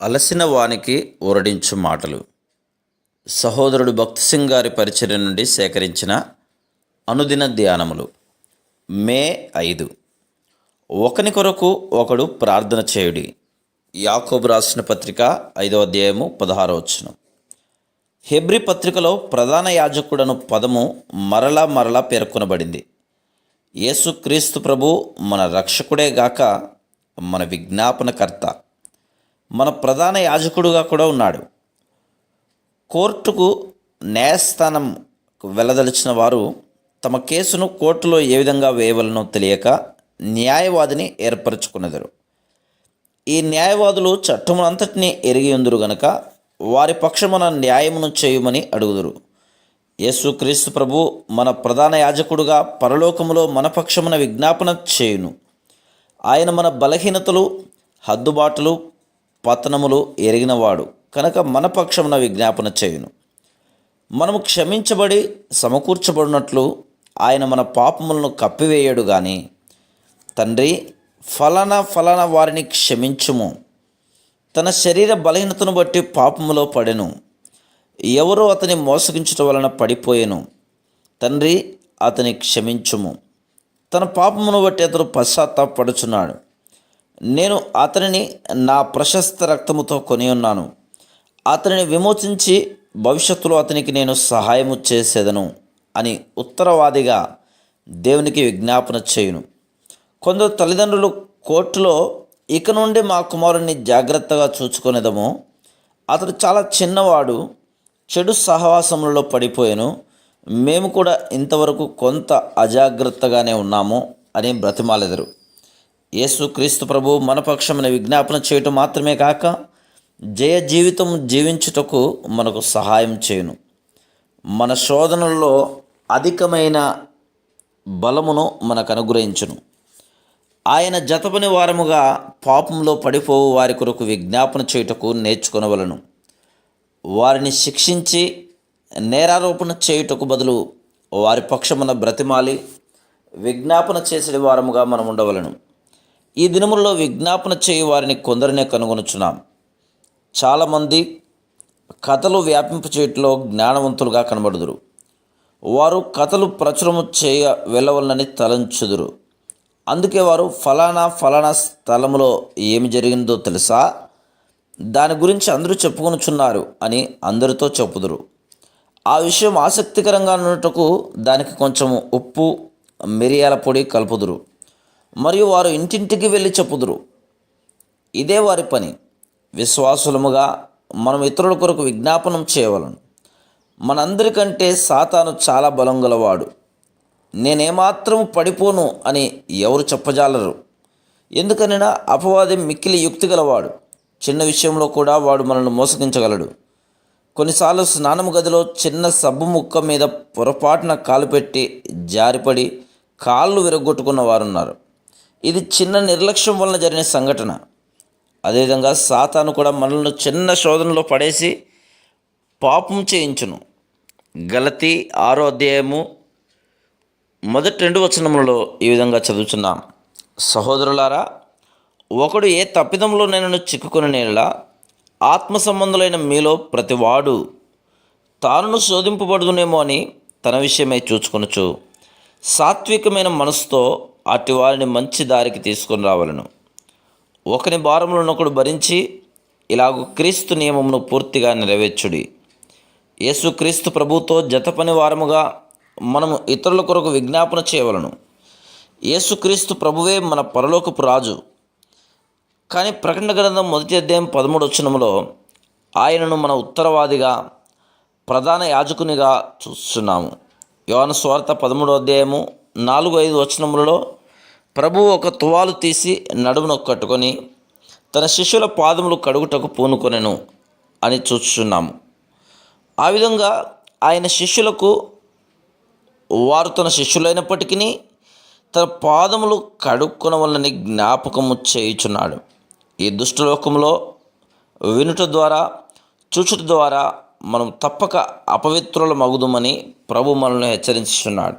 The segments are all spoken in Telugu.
అలసిన వానికి ఊరడించు మాటలు. సహోదరుడు భక్తి సింగ్ గారి పరిచర్య నుండి సేకరించిన అనుదిన ధ్యానములు. మే 5. ఒకని కొరకు ఒకడు ప్రార్థన చేయుడి. యాకోబు రాసిన పత్రిక 5వ అధ్యాయము 16వ వచనం. హెబ్రీ పత్రికలో ప్రధాన యాజకుడను పదము మరలా పేర్కొనబడింది. యేసుక్రీస్తు ప్రభు మన రక్షకుడే గాక మన విజ్ఞాపనకర్త, మన ప్రధాన యాజకుడుగా కూడా ఉన్నాడు. కోర్టుకు న్యాయస్థానం వెళ్ళదలిచిన వారు తమ కేసును కోర్టులో ఏ విధంగా వేయవలనో తెలియక న్యాయవాదిని ఏర్పరచుకునేదరు. ఈ న్యాయవాదులు చట్టమునంతటినీ ఎరిగి ఉందురు గనుక వారి పక్షమున న్యాయమును చేయుమని అడుగుదురు. యేసుక్రీస్తు ప్రభు మన ప్రధాన యాజకుడుగా పరలోకములో మన పక్షమున విజ్ఞాపన చేయును. ఆయన మన బలహీనతలు, హద్దుబాటులు, పతనములు ఎరిగినవాడు కనుక మన పక్షమున విజ్ఞాపన చేయును. మనము క్షమించబడి సమకూర్చబడినట్లు ఆయన మన పాపములను కప్పివేయడు గాని, తండ్రి ఫలానా వారిని క్షమించుము, తన శరీర బలహీనతను బట్టి పాపములో పడెను, ఎవరో అతని మోసగించటం వలన పడిపోయెను, తండ్రి అతని క్షమించుము, తన పాపమును బట్టి అతడు పశ్చాత్తాపడుచున్నాడు, నేను అతనిని నా ప్రశస్త రక్తముతో కొని ఉన్నాను, అతనిని విమోచించి భవిష్యత్తులో అతనికి నేను సహాయము చేసేదను అని ఉత్తరవాదిగా దేవునికి విజ్ఞాపన చేయును. కొందరు తల్లిదండ్రులు కోర్టులో, ఇక నుండి మా కుమారుణ్ణి జాగ్రత్తగా చూచుకునేదము, అతడు చాలా చిన్నవాడు, చెడు సహవాసములలో పడిపోయాను, మేము కూడా ఇంతవరకు కొంత అజాగ్రత్తగానే ఉన్నాము అని బ్రతిమాలెదరు. యేసుక్రీస్తు ప్రభు మన పక్షమున విజ్ఞాపన చేయటం మాత్రమే కాక జయ జీవితం జీవించుటకు మనకు సహాయం చేయును. మన శోధనల్లో అధికమైన బలమును మనకు అనుగ్రహించును. ఆయన జతపని వారముగా పాపంలో పడిపోవు వారి కొరకు విజ్ఞాపన చేయుటకు నేర్చుకొనవలను. వారిని శిక్షించి నేరారోపణ చేయుటకు బదులు వారి పక్షమున బ్రతిమాలి విజ్ఞాపన చేసే వారముగా మనం ఉండవలను. ఈ దినములలో విజ్ఞాపన చేయు వారిని కొందరినే కనుగొనుచున్నాం. చాలామంది కథలు వ్యాపింపచేయటంలో జ్ఞానవంతులుగా కనబడుదురు. వారు కథలు ప్రచురము చేయ వెళ్ళవలనని తలంచుదురు. అందుకే వారు ఫలానా స్థలములో ఏమి జరిగిందో తెలుసా, దాని గురించి అందరూ చెప్పుకొనుచున్నారు అని అందరితో చెప్పుదురు. ఆ విషయం ఆసక్తికరంగా ఉన్నట్టుకు దానికి కొంచెము ఉప్పు, మిరియాల పొడి కలుపుదురు. మరియు వారు ఇంటింటికి వెళ్ళి చెప్పుదురు. ఇదే వారి పని. విశ్వాసులముగా మనం ఇతరుల కొరకు విజ్ఞాపనం చేయవలను. మనందరికంటే సాతాను చాలా బలం గలవాడు. నేనేమాత్రము పడిపోను అని ఎవరు చెప్పజాలరు. ఎందుకనైనా అపవాది మిక్కిలి యుక్తి గలవాడు. చిన్న విషయంలో కూడా వాడు మనల్ని మోసగించగలడు. కొన్నిసార్లు స్నానము గదిలో చిన్న సబ్బు ముక్క మీద పొరపాటున కాలు పెట్టి జారిపడి కాళ్ళు విరగొట్టుకున్న వారున్నారు. ఇది చిన్న నిర్లక్ష్యం వలన జరిగిన సంఘటన. అదేవిధంగా సాతాను కూడా మనల్ని చిన్న శోధనలో పడేసి పాపం చేయించును. గలతీ 6వ అధ్యాయము మొదటి 2 వచనములలో ఈ విధంగా చదువుచున్నాం. సహోదరులారా, ఒకడు ఏ తప్పిదంలో నేను చిక్కుకుని నేలా ఆత్మ సంబంధులైన మీలో ప్రతివాడు తానును శోధింపబడుదునేమో అని తన విషయమై చూచుకొనుచు సాత్వికమైన మనసుతో అటు వారిని మంచి దారికి తీసుకొని రావాలను. ఒకని భారములనొకడు భరించి ఇలాగూ క్రీస్తు నియమమును పూర్తిగా నెరవేర్చుడి. యేసుక్రీస్తు ప్రభుతో జతపని వారముగా మనము ఇతరుల కొరకు విజ్ఞాపన చేయవలను. యేసుక్రీస్తు ప్రభువే మన పరలోకపు రాజు. కానీ ప్రకటన గ్రంథం 1వ అధ్యాయం 13వ వచనములో ఆయనను మన ఉత్తరవాదిగా, ప్రధాన యాజకునిగా చూస్తున్నాము. యోహాను సువార్త 13వ అధ్యాయము 4-5 వచనములలో ప్రభువు ఒక తువాలు తీసి నడుమును కట్టుకొని తన శిష్యుల పాదములు కడుగుటకు పూనుకొనెను అని చూస్తున్నాము. ఆ విధంగా ఆయన శిష్యులకు, వారు తన శిష్యులైనప్పటికీ తన పాదములు కడుక్కొనవలనని జ్ఞాపకము చేయుచున్నాడు. ఈ దుష్టలోకంలో వినుట ద్వారా, చూచుట ద్వారా మనం తప్పక అపవిత్రుల మగుదుమని ప్రభు మనల్ని హెచ్చరించుచున్నాడు.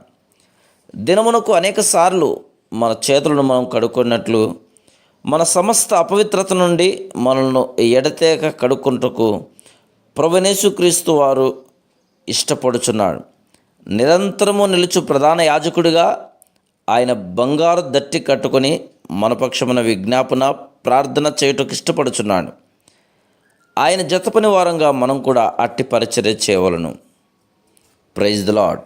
దినమునకు అనేక సార్లు మన చేతులను మనం కడుక్కున్నట్లు మన సమస్త అపవిత్రత నుండి మనల్ని ఎడతెగక కడుక్కుంటకు ప్రభువైన యేసుక్రీస్తు వారు ఇష్టపడుచున్నాడు. నిరంతరము నిలుచు ప్రధాన యాజకుడిగా ఆయన బంగారు దట్టి కట్టుకొని మన పక్షమున విజ్ఞాపన ప్రార్థన చేయుటకు ఇష్టపడుచున్నాడు. ఆయన జతపని వారంగా మనం కూడా అట్టి పరిచర్య చేయవలను. Praise the lord.